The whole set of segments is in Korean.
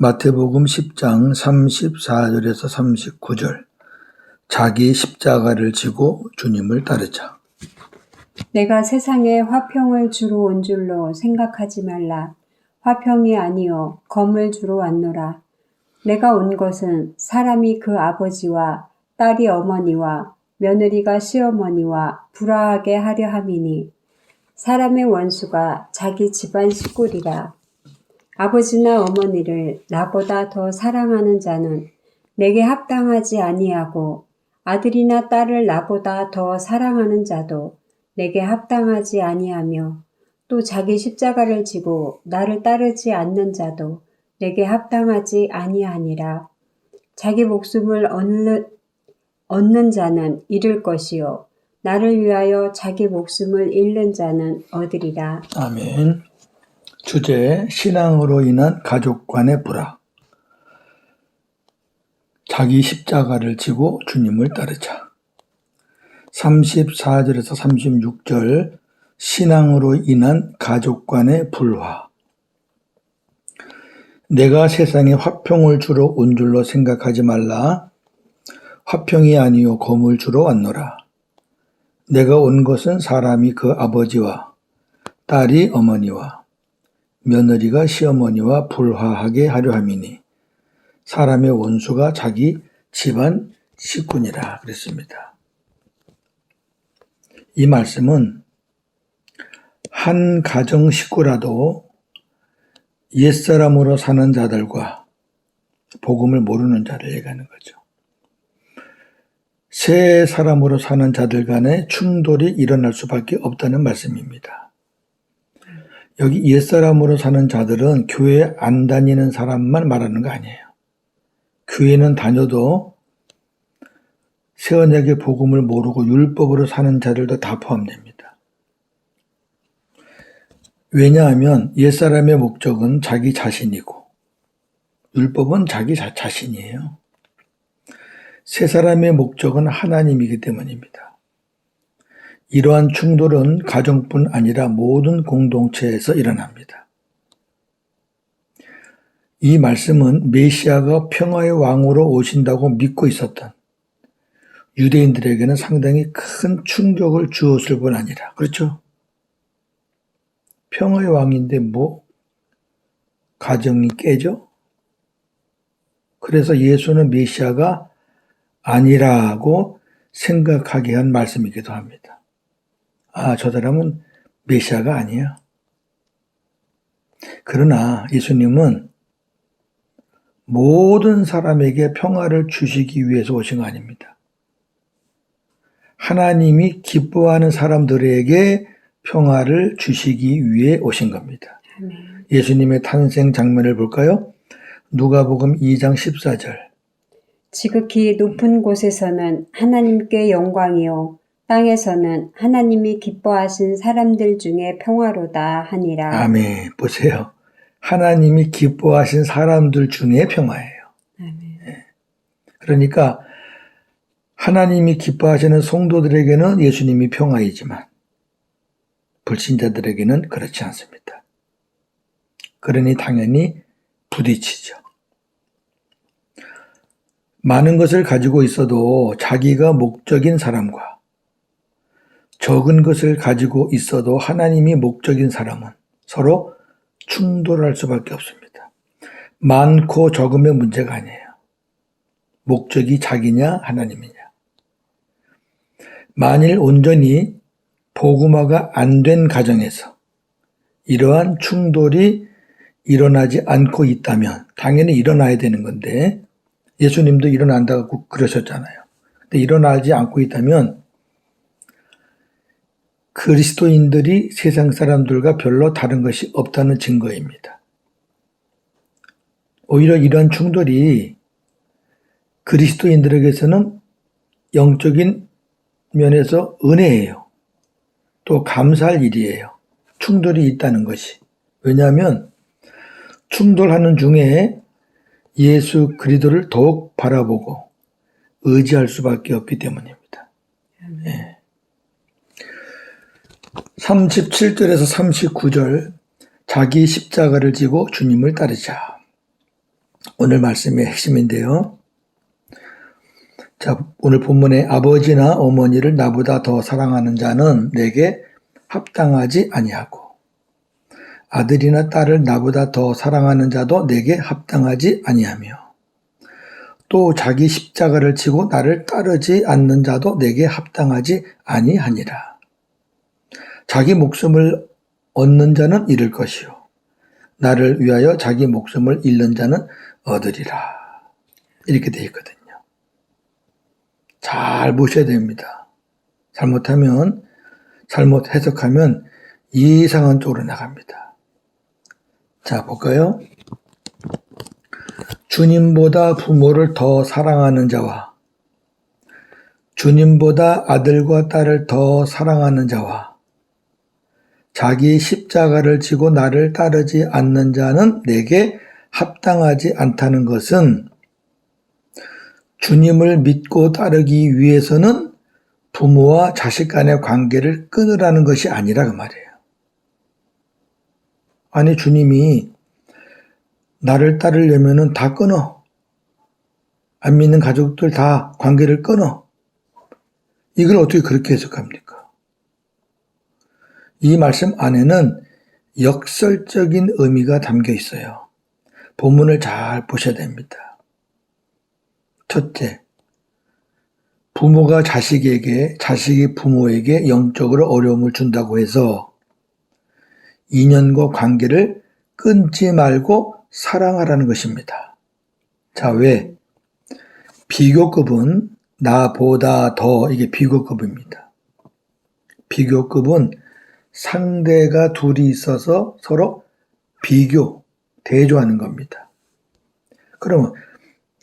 마태복음 10장 34절에서 39절. 자기 십자가를 지고 주님을 따르자. 내가 세상에 화평을 주러 온 줄로 생각하지 말라. 화평이 아니요 검을 주러 왔노라. 내가 온 것은 사람이 그 아버지와 딸이 어머니와 며느리가 시어머니와 불화하게 하려 함이니 사람의 원수가 자기 집안 식구리라. 아버지나 어머니를 나보다 더 사랑하는 자는 내게 합당하지 아니하고 아들이나 딸을 나보다 더 사랑하는 자도 내게 합당하지 아니하며 또 자기 십자가를 지고 나를 따르지 않는 자도 내게 합당하지 아니하니라. 자기 목숨을 얻는 자는 잃을 것이요 나를 위하여 자기 목숨을 잃는 자는 얻으리라. 아멘. 주제, 신앙으로 인한 가족 간의 불화. 자기 십자가를 지고 주님을 따르자. 34절에서 36절, 신앙으로 인한 가족 간의 불화. 내가 세상에 화평을 주러 온 줄로 생각하지 말라. 화평이 아니요 검을 주러 왔노라. 내가 온 것은 사람이 그 아버지와 딸이 어머니와 며느리가 시어머니와 불화하게 하려 함이니 사람의 원수가 자기 집안 식구니라 그랬습니다. 이 말씀은 한 가정 식구라도 옛사람으로 사는 자들과 복음을 모르는 자를 얘기하는 거죠. 새 사람으로 사는 자들 간의 충돌이 일어날 수밖에 없다는 말씀입니다. 여기 옛사람으로 사는 자들은 교회 안 다니는 사람만 말하는 거 아니에요. 교회는 다녀도 새 언약의 복음을 모르고 율법으로 사는 자들도 다 포함됩니다. 왜냐하면 옛사람의 목적은 자기 자신이고 율법은 자기 자신이에요. 새 사람의 목적은 하나님이기 때문입니다. 이러한 충돌은 가정뿐 아니라 모든 공동체에서 일어납니다. 이 말씀은 메시아가 평화의 왕으로 오신다고 믿고 있었던 유대인들에게는 상당히 큰 충격을 주었을 뿐 아니라, 그렇죠? 평화의 왕인데 가정이 깨져? 그래서 예수는 메시아가 아니라고 생각하게 한 말씀이기도 합니다. 저 사람은 메시아가 아니야. 그러나 예수님은 모든 사람에게 평화를 주시기 위해서 오신 거 아닙니다. 하나님이 기뻐하는 사람들에게 평화를 주시기 위해 오신 겁니다. 아멘. 예수님의 탄생 장면을 볼까요? 누가복음 2장 14절. 지극히 높은 곳에서는 하나님께 영광이요 땅에서는 하나님이 기뻐하신 사람들 중에 평화로다 하니라. 아멘. 보세요. 하나님이 기뻐하신 사람들 중에 평화예요. 아멘. 그러니까 하나님이 기뻐하시는 성도들에게는 예수님이 평화이지만 불신자들에게는 그렇지 않습니다. 그러니 당연히 부딪히죠. 많은 것을 가지고 있어도 자기가 목적인 사람과 적은 것을 가지고 있어도 하나님이 목적인 사람은 서로 충돌할 수밖에 없습니다. 많고 적음의 문제가 아니에요. 목적이 자기냐 하나님이냐. 만일 온전히 복음화가 안 된 가정에서 이러한 충돌이 일어나지 않고 있다면 당연히 일어나야 되는 건데 예수님도 일어난다고 그러셨잖아요. 근데 일어나지 않고 있다면 그리스도인들이 세상 사람들과 별로 다른 것이 없다는 증거입니다. 오히려 이런 충돌이 그리스도인들에게서는 영적인 면에서 은혜예요. 또 감사할 일이에요. 충돌이 있다는 것이. 왜냐하면 충돌하는 중에 예수 그리스도를 더욱 바라보고 의지할 수밖에 없기 때문입니다. 37절에서 39절. 자기 십자가를 지고 주님을 따르자. 오늘 말씀의 핵심인데요. 자, 오늘 본문에 아버지나 어머니를 나보다 더 사랑하는 자는 내게 합당하지 아니하고 아들이나 딸을 나보다 더 사랑하는 자도 내게 합당하지 아니하며 또 자기 십자가를 지고 나를 따르지 않는 자도 내게 합당하지 아니하니라. 자기 목숨을 얻는 자는 잃을 것이요 나를 위하여 자기 목숨을 잃는 자는 얻으리라. 이렇게 되어 있거든요. 잘 보셔야 됩니다. 잘못하면, 잘못 해석하면 이상한 쪽으로 나갑니다. 자, 볼까요? 주님보다 부모를 더 사랑하는 자와 주님보다 아들과 딸을 더 사랑하는 자와 자기 십자가를 지고 나를 따르지 않는 자는 내게 합당하지 않다는 것은 주님을 믿고 따르기 위해서는 부모와 자식 간의 관계를 끊으라는 것이 아니라 그 말이에요. 아니, 주님이 나를 따르려면은 다 끊어. 안 믿는 가족들 다 관계를 끊어. 이걸 어떻게 그렇게 해석합니까? 이 말씀 안에는 역설적인 의미가 담겨 있어요. 본문을 잘 보셔야 됩니다. 첫째, 부모가 자식에게, 자식이 부모에게 영적으로 어려움을 준다고 해서 인연과 관계를 끊지 말고 사랑하라는 것입니다. 자, 왜? 비교급은 나보다 더, 이게 비교급입니다. 비교급은 상대가 둘이 있어서 서로 비교, 대조하는 겁니다. 그러면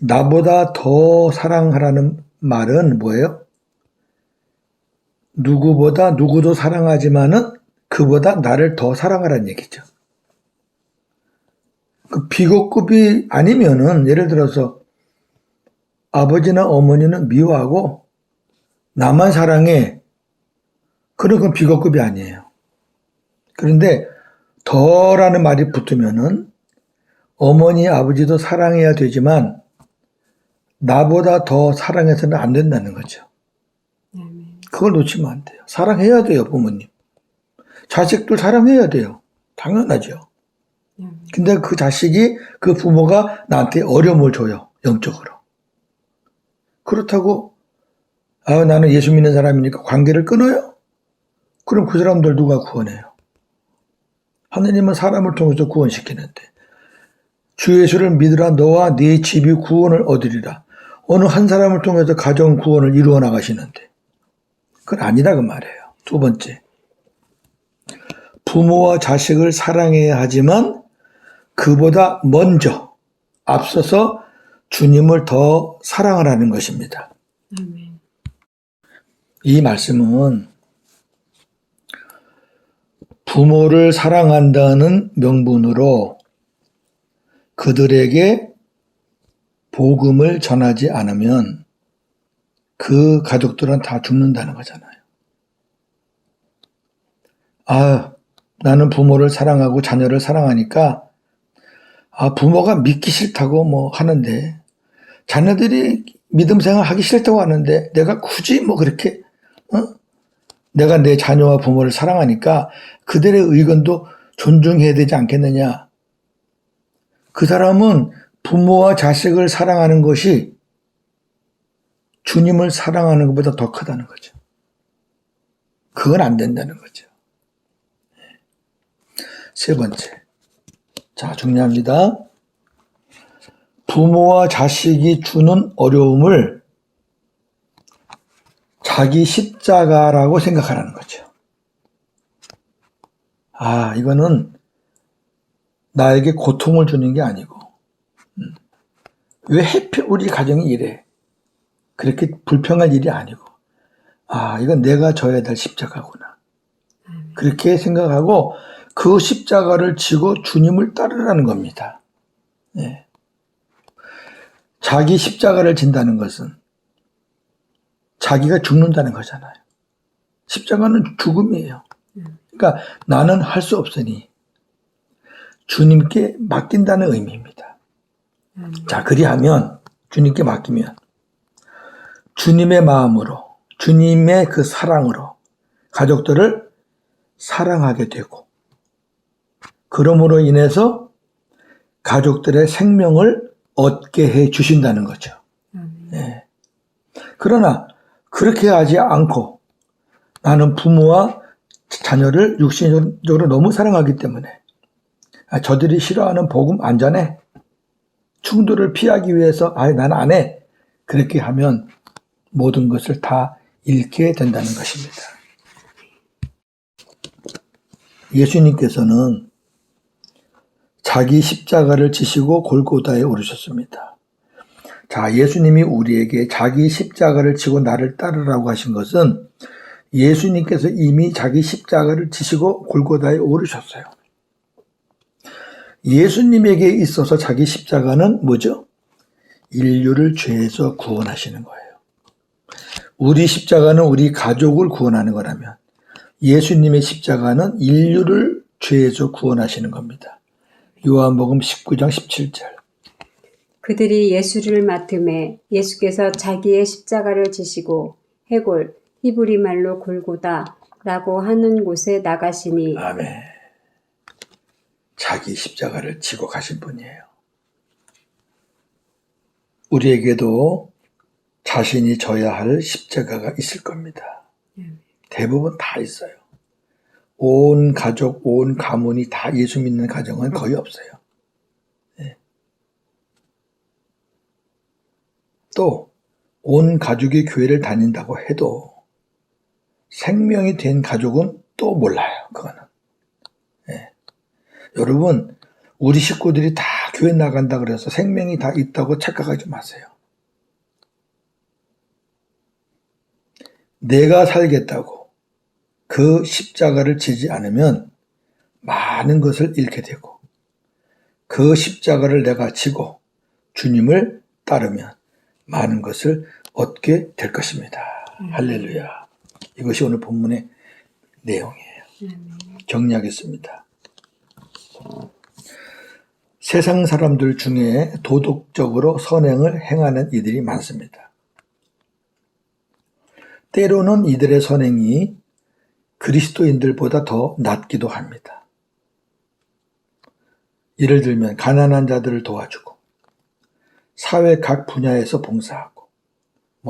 나보다 더 사랑하라는 말은 뭐예요? 누구보다 누구도 사랑하지만은 그보다 나를 더 사랑하라는 얘기죠. 그 비교급이 아니면은 예를 들어서 아버지나 어머니는 미워하고 나만 사랑해. 그런 건 비교급이 아니에요. 그런데 더라는 말이 붙으면은 어머니, 아버지도 사랑해야 되지만 나보다 더 사랑해서는 안 된다는 거죠. 그걸 놓치면 안 돼요. 사랑해야 돼요, 부모님. 자식들 사랑해야 돼요. 당연하죠. 근데 그 자식이, 그 부모가 나한테 어려움을 줘요, 영적으로. 그렇다고, 나는 예수 믿는 사람이니까 관계를 끊어요? 그럼 그 사람들 누가 구원해요? 하느님은 사람을 통해서 구원시키는데, 주 예수를 믿으라 너와 네 집이 구원을 얻으리라. 어느 한 사람을 통해서 가정 구원을 이루어 나가시는데, 그건 아니다 그 말이에요. 두 번째, 부모와 자식을 사랑해야 하지만 그보다 먼저 앞서서 주님을 더 사랑하라는 것입니다. 이 말씀은 부모를 사랑한다는 명분으로 그들에게 복음을 전하지 않으면 그 가족들은 다 죽는다는 거잖아요. 나는 부모를 사랑하고 자녀를 사랑하니까 부모가 믿기 싫다고 뭐 하는데 자녀들이 믿음 생활 하기 싫다고 하는데 내가 굳이 뭐 그렇게 내가 내 자녀와 부모를 사랑하니까 그들의 의견도 존중해야 되지 않겠느냐. 그 사람은 부모와 자식을 사랑하는 것이 주님을 사랑하는 것보다 더 크다는 거죠. 그건 안 된다는 거죠. 세 번째. 자, 중요합니다. 부모와 자식이 주는 어려움을 자기 십자가라고 생각하라는 거죠. 이거는 나에게 고통을 주는 게 아니고, 왜 하필 우리 가정이 이래? 그렇게 불평할 일이 아니고, 이건 내가 져야 될 십자가구나. 그렇게 생각하고 그 십자가를 지고 주님을 따르라는 겁니다. 네. 자기 십자가를 진다는 것은 자기가 죽는다는 거잖아요. 십자가는 죽음이에요. 그러니까 나는 할 수 없으니 주님께 맡긴다는 의미입니다. 자, 그리하면 주님께 맡기면 주님의 마음으로, 주님의 그 사랑으로 가족들을 사랑하게 되고, 그러므로 인해서 가족들의 생명을 얻게 해 주신다는 거죠. 예. 그러나 그렇게 하지 않고 나는 부모와 자녀를 육신적으로 너무 사랑하기 때문에 저들이 싫어하는 복음 안 전해, 충돌을 피하기 위해서 나는 안 해, 그렇게 하면 모든 것을 다 잃게 된다는 것입니다. 예수님께서는 자기 십자가를 지시고 골고다에 오르셨습니다. 자, 예수님이 우리에게 자기 십자가를 지고 나를 따르라고 하신 것은 예수님께서 이미 자기 십자가를 지시고 골고다에 오르셨어요. 예수님에게 있어서 자기 십자가는 뭐죠? 인류를 죄에서 구원하시는 거예요. 우리 십자가는 우리 가족을 구원하는 거라면 예수님의 십자가는 인류를 죄에서 구원하시는 겁니다. 요한복음 19장 17절. 그들이 예수를 맡음에 예수께서 자기의 십자가를 지시고 해골, 히브리 말로 골고다라고 하는 곳에 나가시니. 아멘. 자기 십자가를 지고 가신 분이에요. 우리에게도 자신이 져야 할 십자가가 있을 겁니다. 대부분 다 있어요. 온 가족, 온 가문이 다 예수 믿는 가정은 거의 없어요. 네. 또 온 가족이 교회를 다닌다고 해도 생명이 된 가족은 또 몰라요. 그거는. 네. 여러분, 우리 식구들이 다 교회 나간다 그래서 생명이 다 있다고 착각하지 마세요. 내가 살겠다고 그 십자가를 지지 않으면 많은 것을 잃게 되고, 그 십자가를 내가 지고 주님을 따르면 많은 것을 얻게 될 것입니다. 할렐루야. 이것이 오늘 본문의 내용이에요. 정리하겠습니다. 세상 사람들 중에 도덕적으로 선행을 행하는 이들이 많습니다. 때로는 이들의 선행이 그리스도인들보다 더 낫기도 합니다. 예를 들면 가난한 자들을 도와주고, 사회 각 분야에서 봉사하고,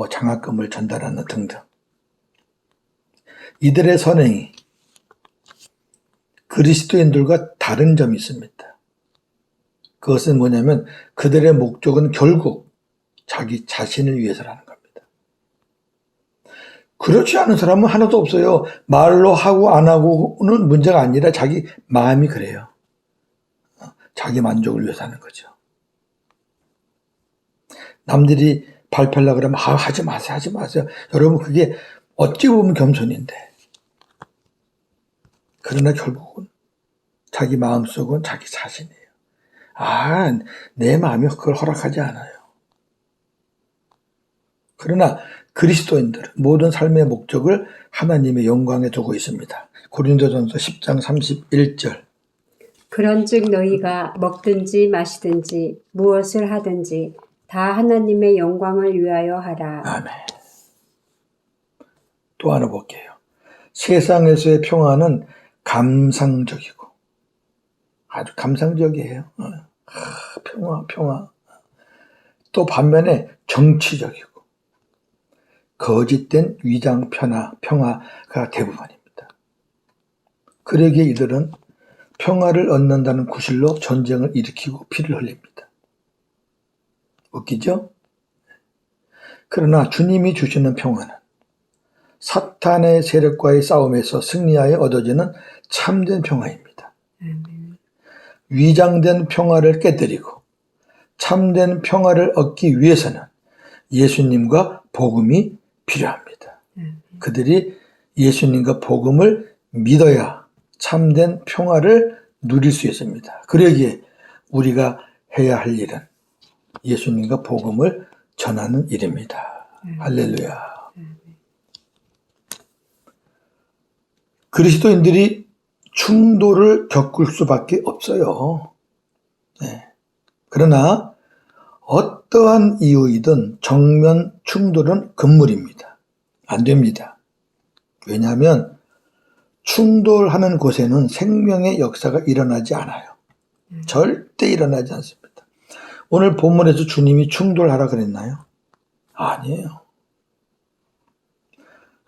장학금을 전달하는 등등. 이들의 선행이 그리스도인들과 다른 점이 있습니다. 그것은 뭐냐면 그들의 목적은 결국 자기 자신을 위해서라는 겁니다. 그렇지 않은 사람은 하나도 없어요. 말로 하고 안 하고는 문제가 아니라 자기 마음이 그래요. 자기 만족을 위해서 하는 거죠. 남들이 발표하려고 그러면 하지 마세요, 하지 마세요. 여러분, 그게 어찌 보면 겸손인데, 그러나 결국은 자기 마음속은 자기 자신이에요. 내 마음이 그걸 허락하지 않아요. 그러나 그리스도인들은 모든 삶의 목적을 하나님의 영광에 두고 있습니다. 고린도전서 10장 31절. 그런즉 너희가 먹든지 마시든지 무엇을 하든지 다 하나님의 영광을 위하여 하라. 아멘. 또 하나 볼게요. 세상에서의 평화는 감상적이고 아주 감상적이에요. 평화. 또 반면에 정치적이고 거짓된 위장 평화가 대부분입니다. 그러기에 이들은 평화를 얻는다는 구실로 전쟁을 일으키고 피를 흘립니다. 웃기죠? 그러나 주님이 주시는 평화는 사탄의 세력과의 싸움에서 승리하여 얻어지는 참된 평화입니다. 위장된 평화를 깨뜨리고 참된 평화를 얻기 위해서는 예수님과 복음이 필요합니다. 그들이 예수님과 복음을 믿어야 참된 평화를 누릴 수 있습니다. 그러기에 우리가 해야 할 일은 예수님과 복음을 전하는 일입니다. 할렐루야. 그리스도인들이 충돌을 겪을 수밖에 없어요. 네. 그러나 어떠한 이유이든 정면 충돌은 금물입니다. 안 됩니다. 왜냐하면 충돌하는 곳에는 생명의 역사가 일어나지 않아요. 절대 일어나지 않습니다. 오늘 본문에서 주님이 충돌하라 그랬나요? 아니에요.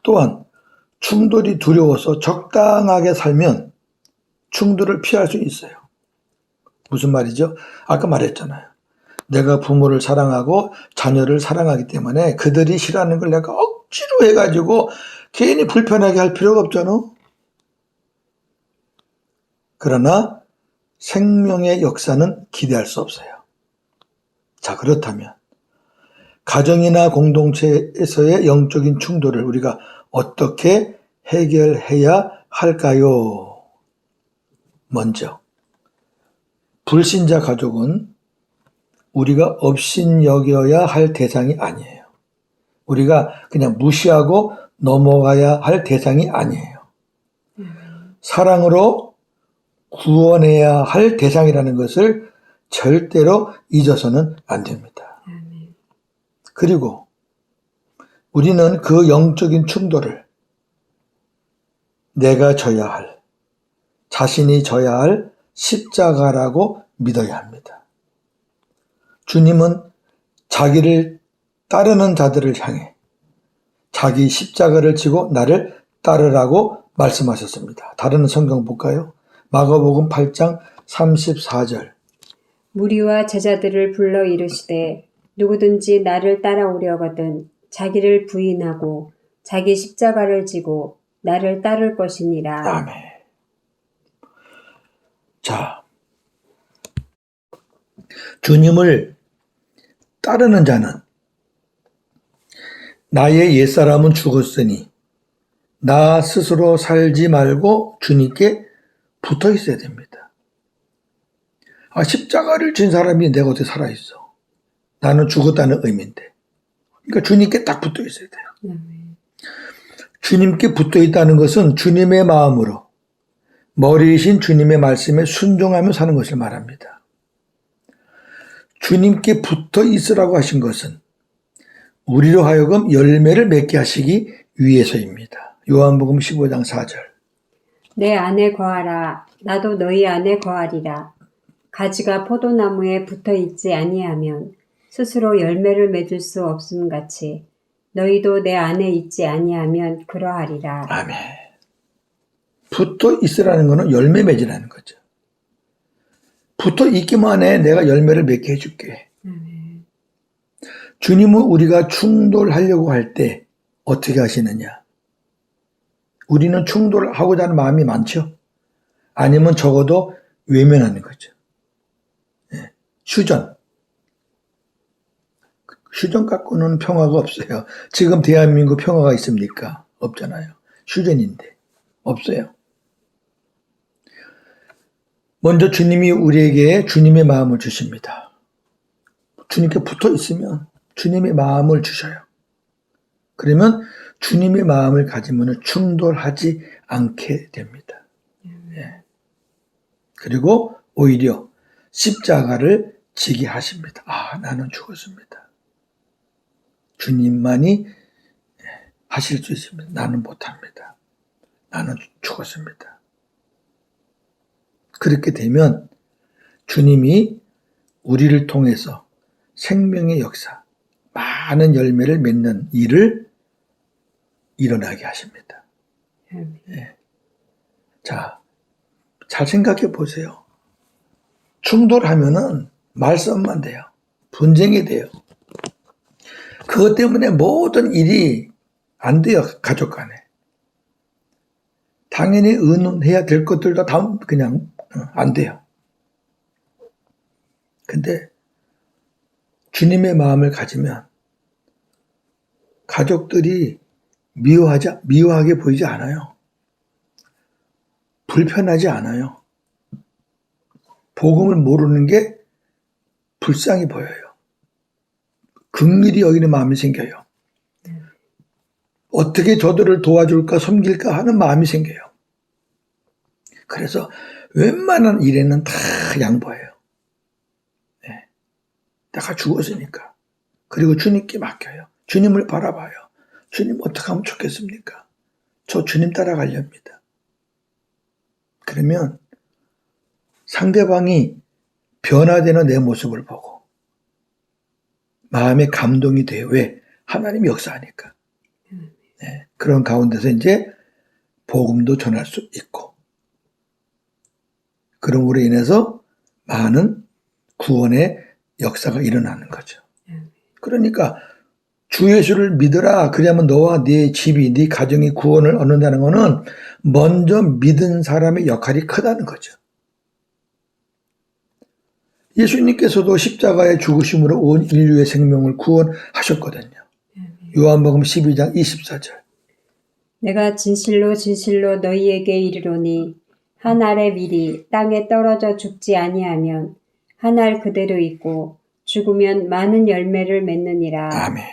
또한 충돌이 두려워서 적당하게 살면 충돌을 피할 수 있어요. 무슨 말이죠? 아까 말했잖아요. 내가 부모를 사랑하고 자녀를 사랑하기 때문에 그들이 싫어하는 걸 내가 억지로 해가지고 괜히 불편하게 할 필요가 없잖아. 그러나 생명의 역사는 기대할 수 없어요. 자, 그렇다면 가정이나 공동체에서의 영적인 충돌을 우리가 어떻게 해결해야 할까요? 먼저 불신자 가족은 우리가 업신여겨야 할 대상이 아니에요. 우리가 그냥 무시하고 넘어가야 할 대상이 아니에요. 사랑으로 구원해야 할 대상이라는 것을 절대로 잊어서는 안 됩니다. 그리고 우리는 그 영적인 충돌을 내가 져야 할, 자신이 져야 할 십자가라고 믿어야 합니다. 주님은 자기를 따르는 자들을 향해 자기 십자가를 지고 나를 따르라고 말씀하셨습니다. 다른 성경 볼까요? 마가복음 8장 34절. 무리와 제자들을 불러 이르시되 누구든지 나를 따라오려거든 자기를 부인하고 자기 십자가를 지고 나를 따를 것이니라. 아멘. 자, 주님을 따르는 자는 나의 옛사람은 죽었으니 나 스스로 살지 말고 주님께 붙어 있어야 됩니다. 십자가를 진 사람이 내가 어떻게 살아있어? 나는 죽었다는 의미인데. 그러니까 주님께 딱 붙어 있어야 돼요. 주님께 붙어 있다는 것은 주님의 마음으로 머리이신 주님의 말씀에 순종하며 사는 것을 말합니다. 주님께 붙어 있으라고 하신 것은 우리로 하여금 열매를 맺게 하시기 위해서입니다. 요한복음 15장 4절. 내 안에 거하라 나도 너희 안에 거하리라. 가지가 포도나무에 붙어 있지 아니하면 스스로 열매를 맺을 수 없음 같이 너희도 내 안에 있지 아니하면 그러하리라. 아멘. 붙어 있으라는 것은 열매 맺으라는 거죠. 붙어 있기만 해 내가 열매를 맺게 해줄게. 주님은 우리가 충돌하려고 할 때 어떻게 하시느냐? 우리는 충돌하고자 하는 마음이 많죠? 아니면 적어도 외면하는 거죠. 휴전. 휴전 갖고는 평화가 없어요. 지금 대한민국 평화가 있습니까? 없잖아요. 휴전인데. 없어요. 먼저 주님이 우리에게 주님의 마음을 주십니다. 주님께 붙어 있으면 주님의 마음을 주셔요. 그러면 주님의 마음을 가지면 충돌하지 않게 됩니다. 그리고 오히려 십자가를 지게 하십니다. 나는 죽었습니다. 주님만이 하실 수 있습니다. 나는 못합니다. 나는 죽었습니다. 그렇게 되면 주님이 우리를 통해서 생명의 역사, 많은 열매를 맺는 일을 일어나게 하십니다. 자, 잘 생각해 보세요. 충돌하면은 말싸움만 돼요. 분쟁이 돼요. 그것 때문에 모든 일이 안 돼요. 가족 간에. 당연히 의논해야 될 것들도 다 그냥 안 돼요. 근데 주님의 마음을 가지면 가족들이 미워하게 보이지 않아요. 불편하지 않아요. 복음을 모르는 게 불쌍히 보여요. 긍휼히 여기는 마음이 생겨요. 어떻게 저들을 도와줄까 섬길까 하는 마음이 생겨요. 그래서 웬만한 일에는 다 양보해요. 내가 죽었으니까. 그리고 주님께 맡겨요. 주님을 바라봐요. 주님 어떻게 하면 좋겠습니까? 저 주님 따라가렵니다. 그러면 상대방이 변화되는 내 모습을 보고 마음에 감동이 돼요. 왜? 하나님이 역사하니까. 네, 그런 가운데서 이제 복음도 전할 수 있고, 그럼으로 인해서 많은 구원의 역사가 일어나는 거죠. 그러니까 주 예수를 믿으라. 그러면 너와 네 집이, 네 가정이 구원을 얻는다는 것은 먼저 믿은 사람의 역할이 크다는 거죠. 예수님께서도 십자가의 죽으심으로 온 인류의 생명을 구원하셨거든요. 요한복음 12장 24절. 내가 진실로 진실로 너희에게 이르노니 한 알의 밀이 땅에 떨어져 죽지 아니하면 한 알 그대로 있고 죽으면 많은 열매를 맺느니라. 아멘.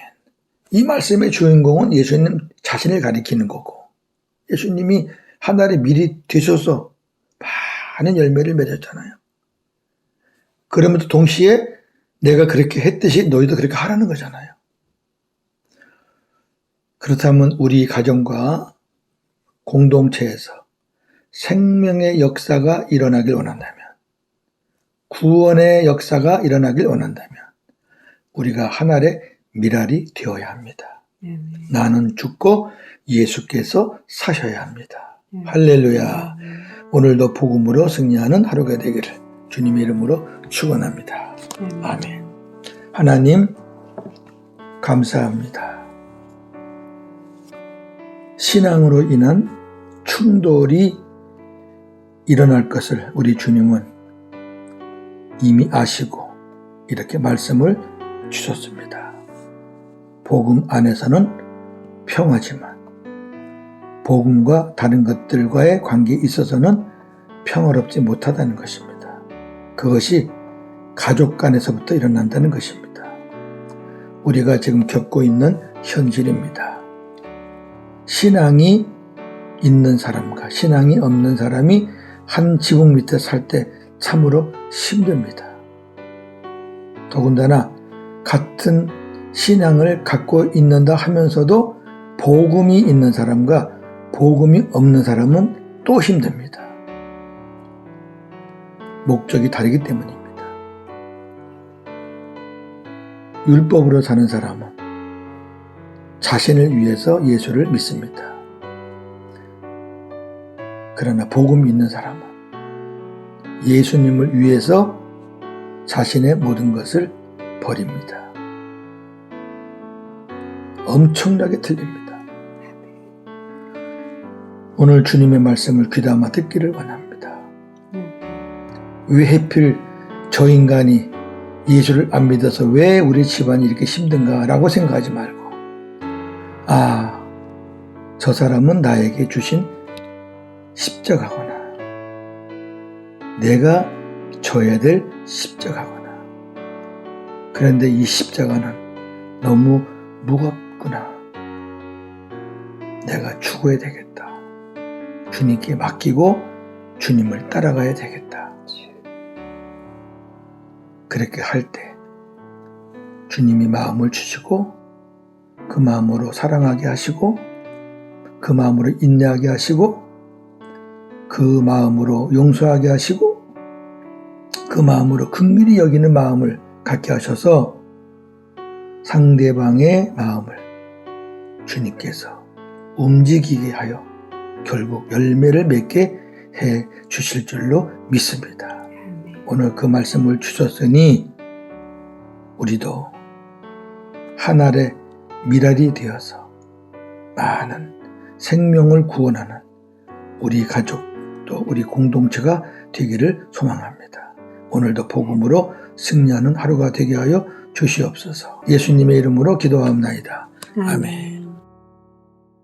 이 말씀의 주인공은 예수님 자신을 가리키는 거고, 예수님이 한 알의 밀이 되셔서 많은 열매를 맺었잖아요. 그러면서 동시에 내가 그렇게 했듯이 너희도 그렇게 하라는 거잖아요. 그렇다면 우리 가정과 공동체에서 생명의 역사가 일어나길 원한다면, 구원의 역사가 일어나길 원한다면 우리가 하나의 밀알이 되어야 합니다. 나는 죽고 예수께서 사셔야 합니다. 할렐루야. 오늘도 복음으로 승리하는 하루가 되기를 주님의 이름으로 축원합니다. 아멘. 하나님 감사합니다. 신앙으로 인한 충돌이 일어날 것을 우리 주님은 이미 아시고 이렇게 말씀을 주셨습니다. 복음 안에서는 평화지만 복음과 다른 것들과의 관계에 있어서는 평화롭지 못하다는 것입니다. 그것이 가족 간에서부터 일어난다는 것입니다. 우리가 지금 겪고 있는 현실입니다. 신앙이 있는 사람과 신앙이 없는 사람이 한 지붕 밑에 살 때 참으로 힘듭니다. 더군다나 같은 신앙을 갖고 있는다 하면서도 복음이 있는 사람과 복음이 없는 사람은 또 힘듭니다. 목적이 다르기 때문입니다. 율법으로 사는 사람은 자신을 위해서 예수를 믿습니다. 그러나 복음이 있는 사람은 예수님을 위해서 자신의 모든 것을 버립니다. 엄청나게 틀립니다. 오늘 주님의 말씀을 귀담아 듣기를 원합니다. 왜 하필 저 인간이 예수를 안 믿어서 왜 우리 집안이 이렇게 힘든가 라고 생각하지 말고, 아, 저 사람은 나에게 주신 십자가구나. 내가 져야 될 십자가구나. 그런데 이 십자가는 너무 무겁구나. 내가 죽어야 되겠다. 주님께 맡기고 주님을 따라가야 되겠다. 그렇게 할 때 주님이 마음을 주시고 그 마음으로 사랑하게 하시고 그 마음으로 인내하게 하시고 그 마음으로 용서하게 하시고 그 마음으로 긍휼히 여기는 마음을 갖게 하셔서 상대방의 마음을 주님께서 움직이게 하여 결국 열매를 맺게 해 주실 줄로 믿습니다. 오늘 그 말씀을 주셨으니 우리도 한 알의 밀알이 되어서 많은 생명을 구원하는 우리 가족 또 우리 공동체가 되기를 소망합니다. 오늘도 복음으로 승리하는 하루가 되게 하여 주시옵소서. 예수님의 이름으로 기도하옵나이다. 아멘.